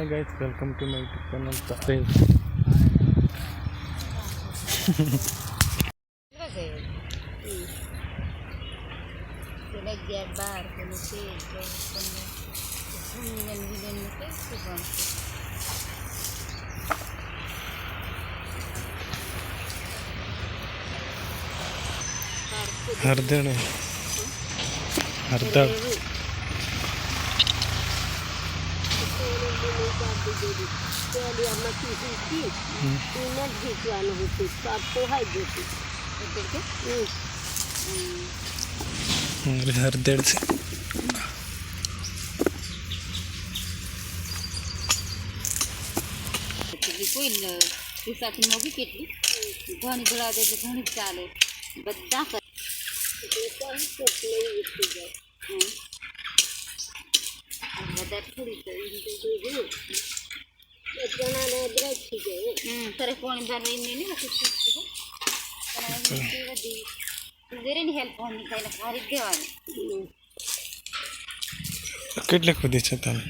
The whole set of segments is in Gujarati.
Hi guys, welcome to my YouTube channel Tarev. हरदड़ है हरदड़ हरदड़ से घणी धुला दे घणी चाले बदा सर फोन वेरे हेल्प होनी चाहिए खरीद देवानी કેટલે ખુદી છે તમે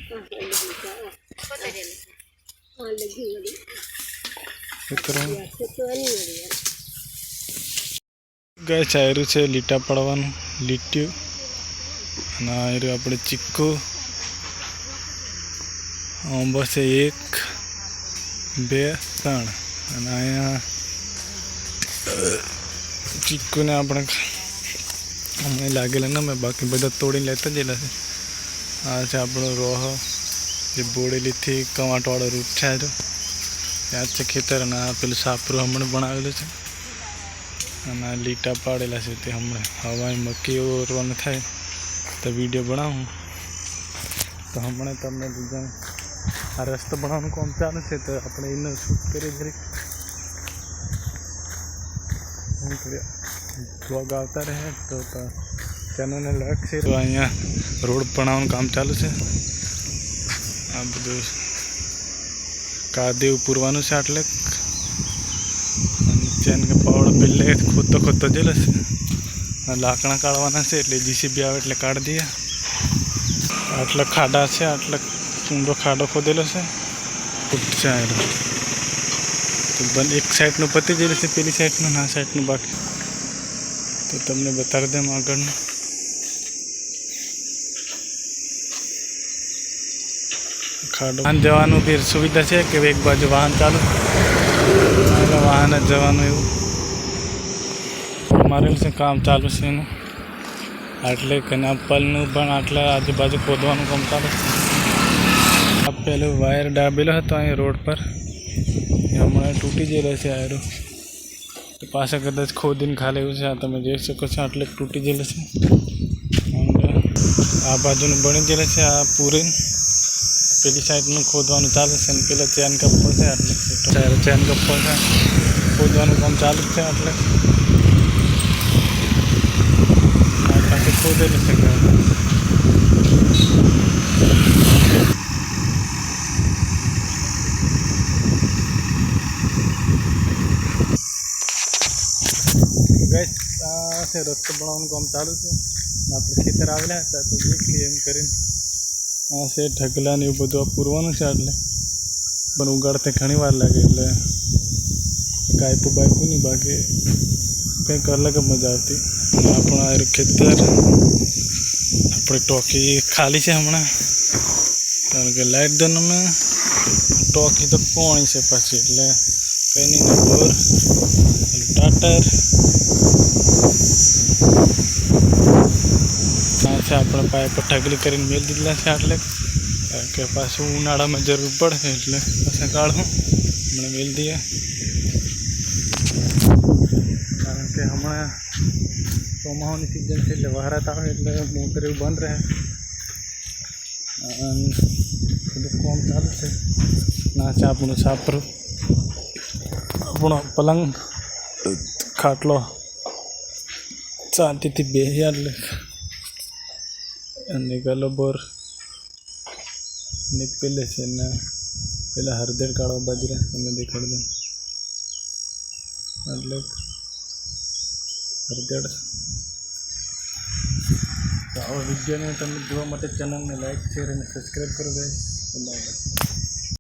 ગાય ચાયરું છે લીટા પડવાનું લીટ્યું અને આયરું આપણે ચીક્કુ આંબો છે 1 2 3 અને અહીંયા ચીક્કુને આપણે અમને લાગેલા ન મેં બાકી બધા તોડીને લેતા જેલા છે આ છે આપણો રોહ જે બોડેલીથી કવાંટવાળો રૂટ છે જો ત્યાં છે ખેતર અને આ પેલું સાપરું હમણાં બનાવેલું છે અને આ લીટા પાડેલા છે તે હમણાં હવા મક્કી એવો ઓરવાનું થાય તો વિડીયો બનાવું તો હમણાં તમને બીજા આ રસ્તો બનાવવાનું કામ ચાલુ છે તો આપણે એનો શૂટ કરી જરીક બ્લોગ આવતા રહે તો ચેનલને લાઈક છે તો અહીંયા રોડ બનાવવાનું કામ ચાલુ છે આ બધું કાદેવ પૂરવાનું છે આટલે ચેન કે પાવડો પેલે ખોદતો જેલો છે લાકડા કાઢવાના છે એટલે જીસીબી આવે એટલે કાઢી દઈએ આટલા ખાડા છે આટલા ઊંડો ખાડો ખોદેલો છે ફૂટ છે તો બંધ એક સાઈડનું પતી જેલું છે પેલી સાઈડનું આ સાઈડનું બાકી તો તમને બતાવી દઉં આગળનું ખાડો વાહન જવાનું બી સુવિધા છે કે એક બાજુ વાહન ચાલુ વાહન જ જવાનું એવું મારેલું છે કામ ચાલુ છે એનું આટલે કનાપલનું પણ આટલા આજુબાજુ ખોદવાનું કામ ચાલુ છે આ પેલું વાયર ડાબેલો હતો અહીં રોડ પર એ હમણાં તૂટી ગયેલો છે આયરો પાછા કદાચ ખોદીને ખાલી એવું છે આ તમે જોઈ શકો છો આટલે તૂટી ગયેલો છે આ બાજુનું બની ગયેલું છે આ પૂરીને પેલી સાઈડનું ખોદવાનું ચાલુ છે અને પેલા ચેન કપ્પો છે એટલે ચેન કપ્પો છે ખોદવાનું કામ ચાલુ છે એટલે આ પાસે ખોદેલું છે ગાઈસ આ છે રસ્તો બનાવવાનું કામ ચાલુ છે આપણે ખેતર આવેલા હતા તો દેખ લઈએ એમ કરીને આ છે ઢગલા ને એવું બધું પૂરવાનું છે એટલે પણ ઉગાડતે ઘણી વાર લાગે એટલે ગાયપું બાયપું નહીં બાકી કંઈક અલગ જ મજા આવતી આપણું આ ખેતર આપણી ટોકી ખાલી છે હમણાં કારણ કે લાઇટ દનમાં ટોકી તો કોણી છે પાછી એટલે કંઈ નહીં બોર ટાટર આ છે આપણે પાઇપ ઢગલી કરીને મેળ દીધેલા છે એટલે કારણ કે પાછું ઉનાળામાં જરૂર પડે એટલે પાછા કાઢું હમણાં મેળ દઈએ કારણ કે હમણાં ચોમાસાની સિઝન છે એટલે વરાત આવે એટલે મોટર એવું બંધ રહે બધું કામ ચાલુ છે ના છે આપણું સાપરું આપણો પલંગ ખાટલો શાંતિથી બેસ્યા એટલે અને ગલો બોર નીકળે છે ને પેલા હળદર કાઢવા બાજરા તમે દેખાડી દઉં એટલે હળદર તો આવા વિડીયોને તમે જોવા માટે ચેનલને લાઈક શેર અને સબસ્ક્રાઈબ કરો ગાઈસ. Bye bye.